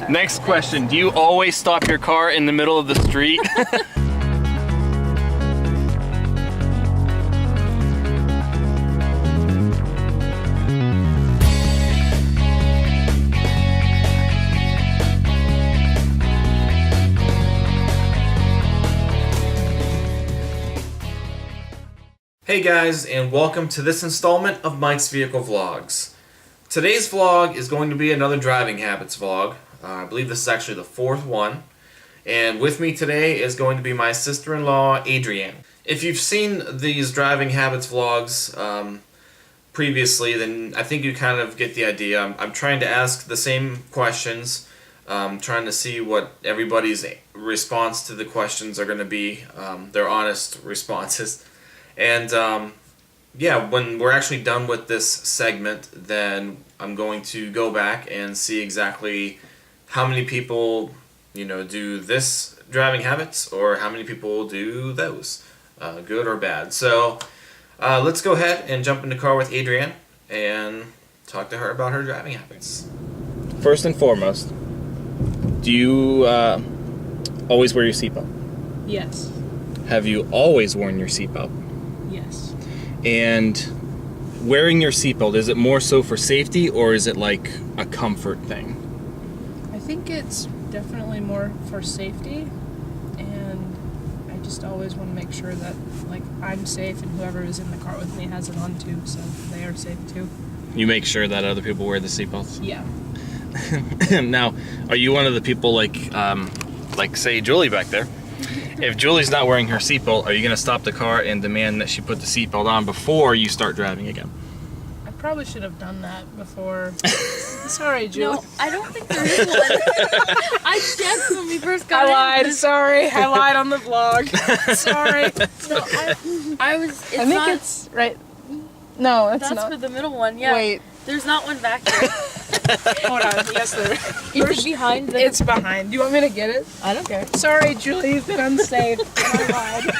Next question, do you always stop your car in the middle of the street? Hey guys, and welcome to this installment of Mike's Vehicle Vlogs. Today's vlog is going to be another driving habits vlog. I believe this is actually the fourth one. And with me today is going to be my sister-in-law, Adreanne. If you've seen these driving habits vlogs previously, then I think you kind of get the idea. I'm trying to ask the same questions, trying to see what everybody's response to the questions are going to be, their honest responses. And yeah, when we're actually done with this segment, then I'm going to go back and see exactly how many people, do this driving habits or how many people do those, good or bad. So let's go ahead and jump in the car with Adreanne and talk to her about her driving habits. First and foremost, do you always wear your seatbelt? Yes. Have you always worn your seatbelt? Yes. And wearing your seatbelt, is it more so for safety or is it like a comfort thing? I think it's definitely more for safety, and I just always want to make sure that I'm safe and whoever is in the car with me has it on too, so they are safe too. You make sure that other people wear the seatbelts? Yeah. Now, are you one of the people like say Julie back there? If Julie's not wearing her seatbelt, are you going to stop the car and demand that she put the seatbelt on before you start driving again? I probably should have done that before. Sorry, Julie. No, I don't think there is one. I checked when we first got I lied. Sorry. I lied on the vlog. Sorry. No, I think it's right. No, it's that's not. for the middle one. Yeah. Wait. There's not one back there. Hold on. Yes, there is. It's behind the... It's behind. Do you want me to get it? I don't care. Sorry, Julie. You've been unsafe. I lied.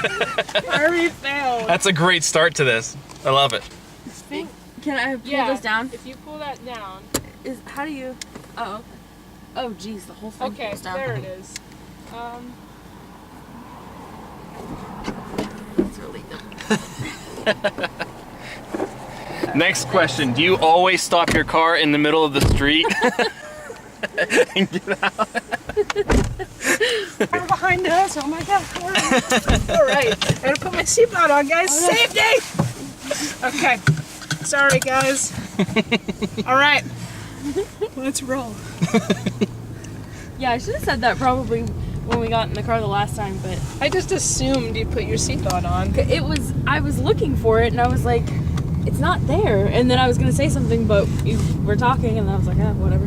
I already failed. That's a great start to this. I love it. Can I pull this down? If you pull that down. How do you... Oh. Oh, geez. The whole thing Okay, pulls down. there it is. That's really dumb. Next question, do you always stop your car in the middle of the street? And get out? Car behind us. Oh my god. All right. I gotta put my seatbelt on, guys. Safety! Okay. Sorry, guys. All right. Let's roll. Yeah, I should have said that probably when we got in the car the last time, but... I just assumed you'd put your seatbelt on. I was looking for it, and I was like, it's not there. And then I was going to say something, but you were talking, and I was like, whatever.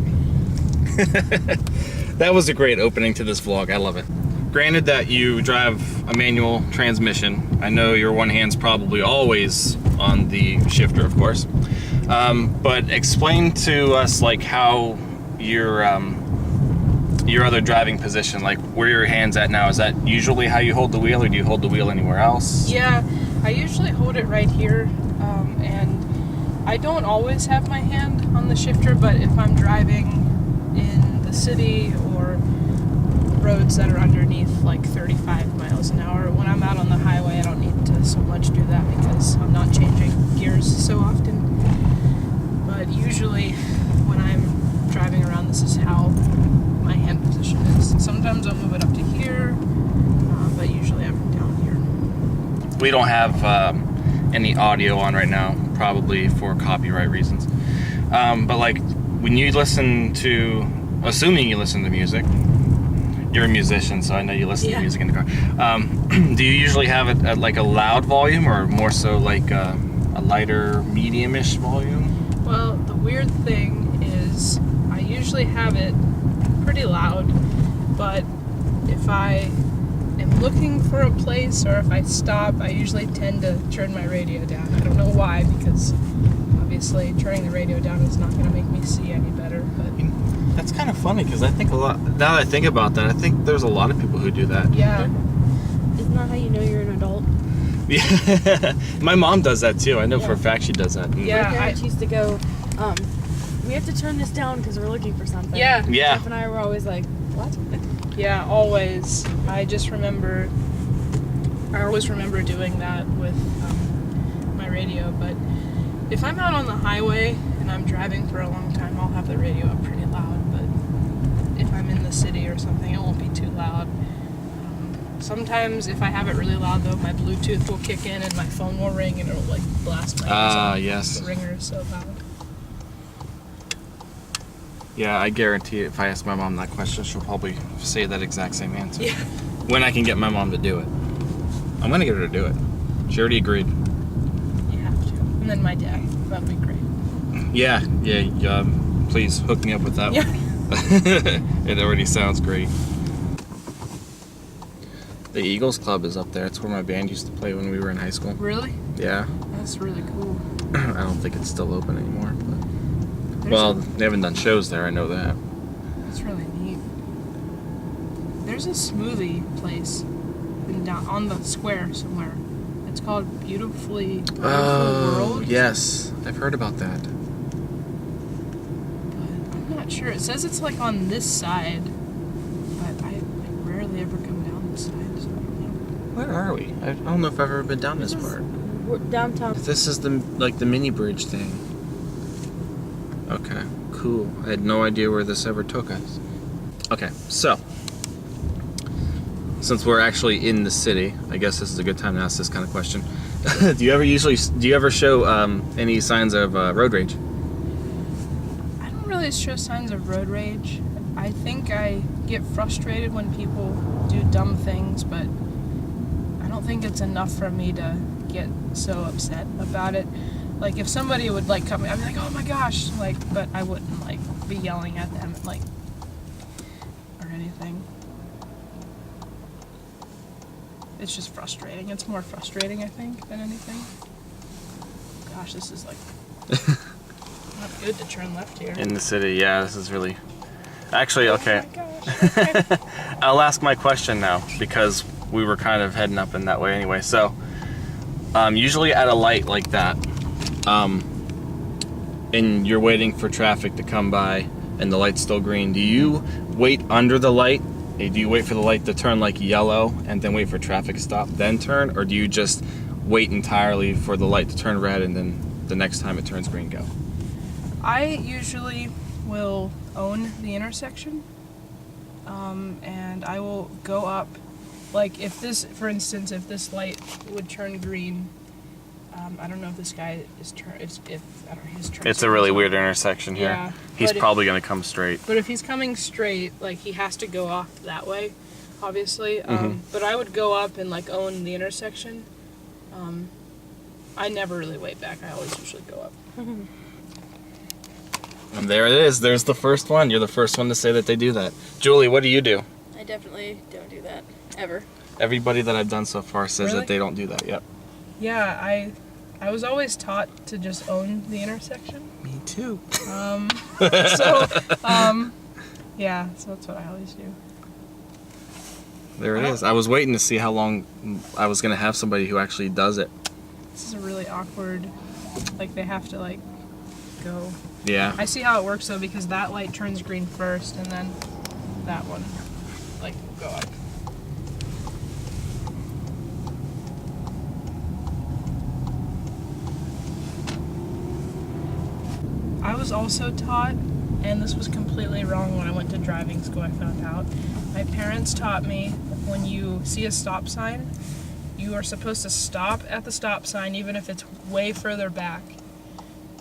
That was a great opening to this vlog. I love it. Granted that you drive a manual transmission, I know your one hand's probably always on the shifter, of course. But explain to us how your other driving position, where your hand's at now. Is that usually how you hold the wheel, or do you hold the wheel anywhere else? Yeah, I usually hold it right here, and I don't always have my hand on the shifter, but if I'm driving in the city or roads that are underneath 35 miles an hour, when I'm out on the highway, I don't need to so much do that because I'm not changing gears so often. But usually when I'm driving around, this is how my hand position is. Sometimes I'll move it up to here, but usually I'm down here. We don't have any audio on right now, probably for copyright reasons. But when you listen to, assuming you listen to music, you're a musician, so I know you listen to music in the car. Do you usually have it at a loud volume, or more so a lighter, medium-ish volume? Well, the weird thing is I usually have it pretty loud, but if I am looking for a place or if I stop, I usually tend to turn my radio down. I don't know why, because obviously turning the radio down is not going to make me see any better. But that's kind of funny, because I think now that I think about that, I think there's a lot of people who do that. Yeah. Isn't that how you know you're an adult? Yeah. My mom does that too. I know for a fact she does that. My parents used to go we have to turn this down because we're looking for something. Yeah. Yeah. Jeff and I were always like, what? Yeah, always. I always remember doing that with my radio, but if I'm out on the highway and I'm driving for a long time, I'll have the radio up pretty loud, but if I'm in the city or something, it won't be too loud. Sometimes if I have it really loud though, my Bluetooth will kick in and my phone will ring and it'll like blast my ears out. Yes. The ringer is so loud. Yeah, I guarantee if I ask my mom that question, she'll probably say that exact same answer. Yeah. When I can get my mom to do it. I'm gonna get her to do it. She already agreed. You have to. And then my dad. That'd be great. Yeah, please hook me up with that Yeah. one. It already sounds great. The Eagles Club is up there. It's where my band used to play when we were in high school. Really? Yeah. That's really cool. I don't think it's still open anymore. But, There's they haven't done shows there, I know that. That's really neat. There's a smoothie place down on the square somewhere. It's called Beautiful World. Yes. I've heard about that. But I'm not sure. It says it's like on this side, but I rarely ever come down this side, so I don't know. Where are we? I don't know if I've ever been down this part. We're downtown. This is the mini bridge thing. Okay, cool. I had no idea where this ever took us. Okay, so since we're actually in the city, I guess this is a good time to ask this kind of question. do you ever show any signs of road rage? I don't really show signs of road rage. I think I get frustrated when people do dumb things, but I don't think it's enough for me to get so upset about it. Like if somebody would like come, I'd be like, oh my gosh, like, but I wouldn't like be yelling at them like or anything. It's just frustrating. It's more frustrating, I think, than anything. Gosh, this is like not good to turn left here. In the city, yeah, this is really... Actually, okay. Oh my gosh. Okay. I'll ask my question now, because we were kind of heading up in that way anyway. So, usually at a light like that, and you're waiting for traffic to come by, and the light's still green, do you wait under the light? Do you wait for the light to turn like yellow, and then wait for traffic to stop, then turn? Or do you just wait entirely for the light to turn red, and then the next time it turns green, go? I usually will own the intersection, and I will go up. Like if this, for instance, if this light would turn green, I don't know if this guy is I don't know, his turn. It's a really weird intersection here. Yeah, He's but probably going to come straight. But if he's coming straight, like he has to go off that way, obviously. But I would go up and like own the intersection. I never really wait back. I always usually go up. And there it is. There's the first one. You're the first one to say that they do that. Julie, what do you do? I definitely don't do that. Ever. Everybody that I've done so far says Really? that they don't do that. Yep. Yeah, I was always taught to just own the intersection. Me too. Yeah, so that's what I always do. There it is. I was waiting to see how long I was going to have somebody who actually does it. This is a really awkward, like they have to like go. Yeah. I see how it works though, because that light turns green first and then that one like will go up. I was also taught, and this was completely wrong when I went to driving school, I found out. My parents taught me when you see a stop sign, you are supposed to stop at the stop sign even if it's way further back.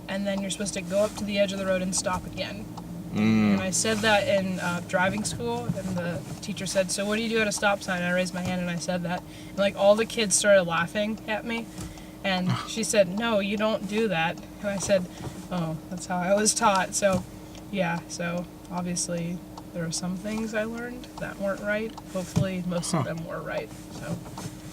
And then you're supposed to go up to the edge of the road and stop again. And I said that in driving school, and the teacher said, so what do you do at a stop sign? And I raised my hand and I said that. And like all the kids started laughing at me. And she said, no, you don't do that. And I said, oh, that's how I was taught. So, yeah, so obviously there are some things I learned that weren't right. Hopefully most of them were right. So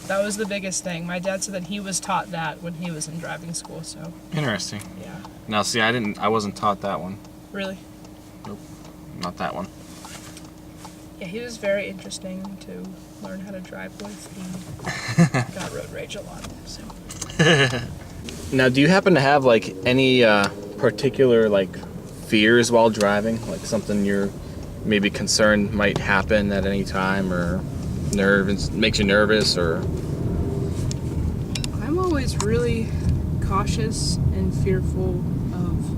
that was the biggest thing. My dad said that he was taught that when he was in driving school, so Interesting. yeah. Now, see, I wasn't taught that one. Really? Nope. Not that one. Yeah, he was very interesting to learn how to drive with. He got road rage a lot, so. Now, do you happen to have like any particular like fears while driving? Like something you're maybe concerned might happen at any time, or makes you nervous, or... I'm always really cautious and fearful of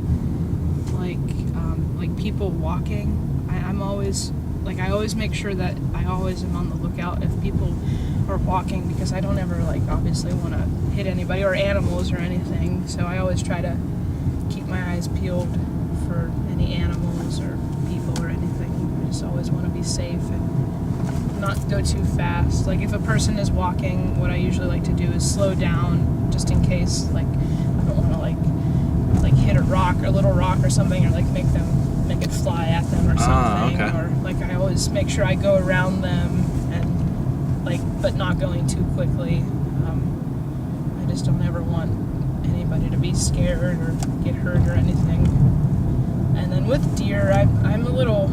like people walking. I'm always I always make sure that I always am on the lookout if people are walking, because I don't ever obviously want to hit anybody or animals or anything. So I always try to keep my eyes peeled for any animals or people or anything. I just always want to be safe and not go too fast. Like if a person is walking, what I usually like to do is slow down just in case I don't want to hit a rock or a little rock or something, or make it fly at them or something. Okay. Or I always make sure I go around them and but not going too quickly. I just don't ever want anybody to be scared or get hurt or anything. And then with deer, I'm a little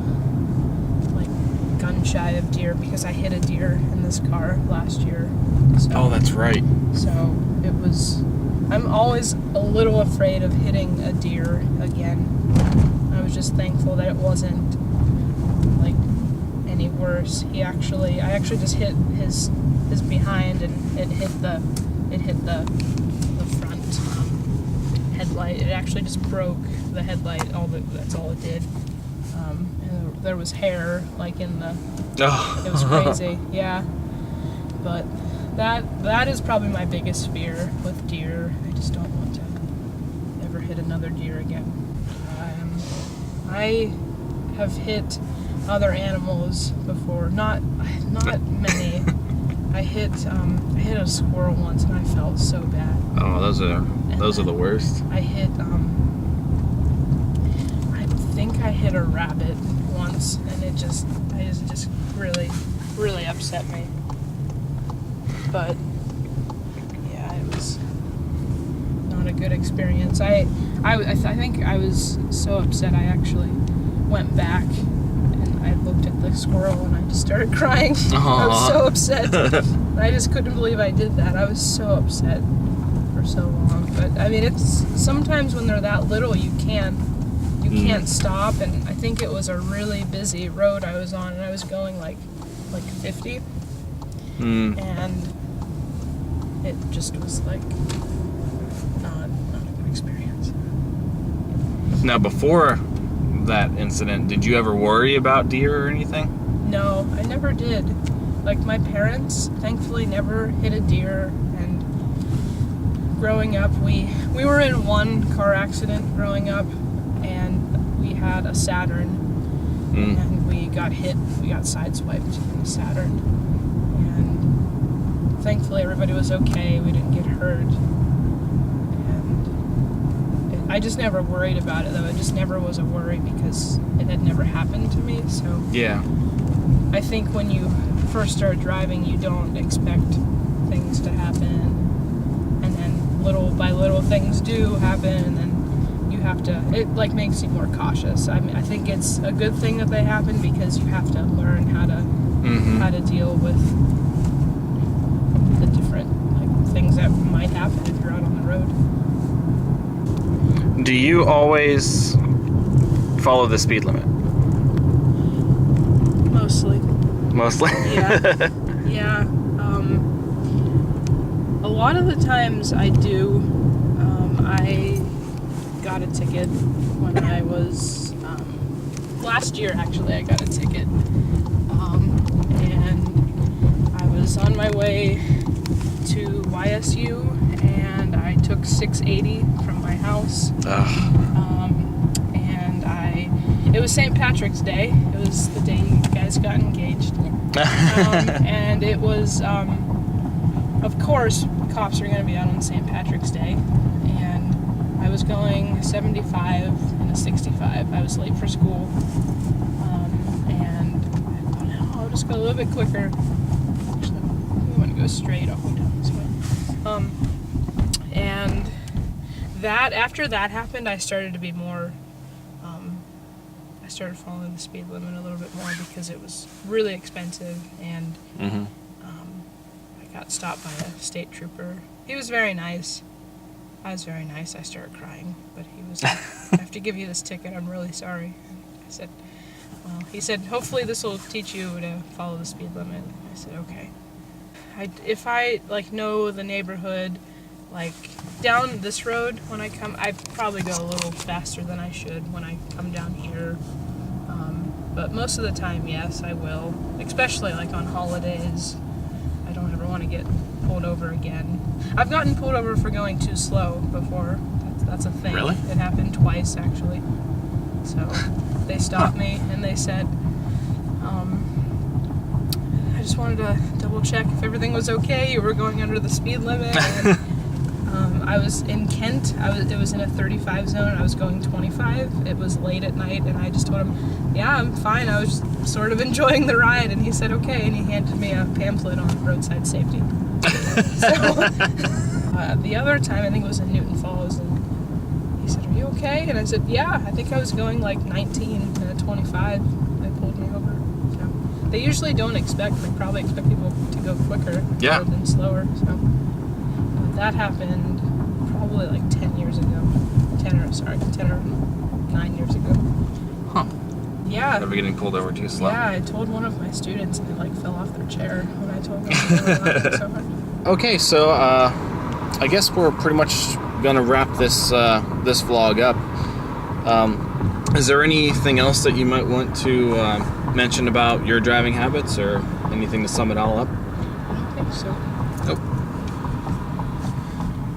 gun shy of deer because I hit a deer in this car last year. So, Oh, that's right. So I'm always a little afraid of hitting a deer again. I was just thankful that it wasn't any worse. I actually just hit his behind, and it hit the front headlight. It actually just broke the headlight. That's all it did. And there was hair in the. Oh. It was crazy. Yeah. But that is probably my biggest fear with deer. I just don't want to ever hit another deer again. I have hit other animals before, not many. I hit a squirrel once and I felt so bad. Oh, those are the worst. I hit I think I hit a rabbit once, and it just really, really upset me. But yeah, it was not a good experience. I think I was so upset I actually went back and I looked at the squirrel and I just started crying. I was so upset. I just couldn't believe I did that. I was so upset for so long. But I mean, it's sometimes when they're that little you can't stop, and I think it was a really busy road I was on, and I was going like 50. And it just was not a good experience. Now, before that incident, did you ever worry about deer or anything? No, I never did. My parents thankfully never hit a deer, and growing up we were in one car accident growing up, and we had a Saturn, and we got sideswiped in the Saturn, and thankfully everybody was okay. We didn't get hurt, and I just never worried about it, though. It just never was a worry because it had never happened to me. So Yeah. I think when you first start driving, you don't expect things to happen, and then little by little things do happen, and then you have to, it makes you more cautious. I mean, I think it's a good thing that they happen because you have to learn how to deal with the different things that might happen if you're out on the road. Do you always follow the speed limit? Mostly? Yeah. Yeah. A lot of the times I do. I got a ticket when I was, last year actually I got a ticket. And I was on my way to YSU, and I took 680 from my house. And it was St. Patrick's Day. It was the day you guys got engaged. And it was, of course, cops are going to be out on St. Patrick's Day. And I was going 75 and a 65. I was late for school. And I thought, no, I'll just go a little bit quicker. Actually, we want to go straight. I'll go down this way. And after that happened, I started to be more, I started following the speed limit a little bit more because it was really expensive, and I got stopped by a state trooper. He was very nice. I was very nice. I started crying, but he was like, I have to give you this ticket. I'm really sorry. And I said, well, he said, hopefully this will teach you to follow the speed limit. I said, okay. If I like know the neighborhood, like down this road when I come, I probably go a little faster than I should when I come down here. But most of the time, yes, I will. Especially like on holidays. I don't ever want to get pulled over again. I've gotten pulled over for going too slow before. That's a thing. Really? It happened twice actually. So they stopped me and they said, I just wanted to double check if everything was okay. You were going under the speed limit. And, I was in Kent. It was in a 35 zone. I was going 25. It was late at night, and I just told him, yeah, I'm fine. I was just sort of enjoying the ride. And he said, okay. And he handed me a pamphlet on roadside safety. So the other time, I think it was in Newton Falls, and he said, are you okay? And I said, yeah, I think I was going like 19 and at 25. They pulled me over. So they usually don't expect, they probably expect people to go quicker rather than slower. So that happened probably like 10 years ago. 10 or 9 years ago. Huh. Yeah. Ever getting pulled over too slow? Yeah, I told one of my students and they like fell off their chair when I told them they were laughing so hard. Okay, so I guess we're pretty much gonna wrap this this vlog up. Is there anything else that you might want to mention about your driving habits, or anything to sum it all up? I don't think so. Nope.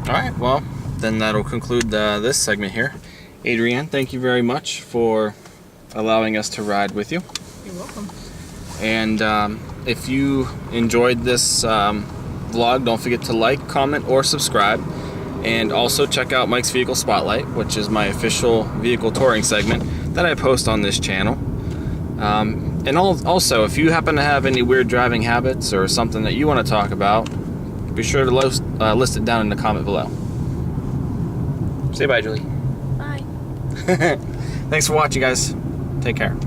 All right, well, then that'll conclude this segment here. Adrianne, thank you very much for allowing us to ride with you. You're welcome. And if you enjoyed this vlog, don't forget to like, comment, or subscribe. And also check out Mike's Vehicle Spotlight, which is my official vehicle touring segment that I post on this channel. And also, if you happen to have any weird driving habits or something that you want to talk about, be sure to list it down in the comment below. Say bye, Julie. Bye. Thanks for watching, guys. Take care.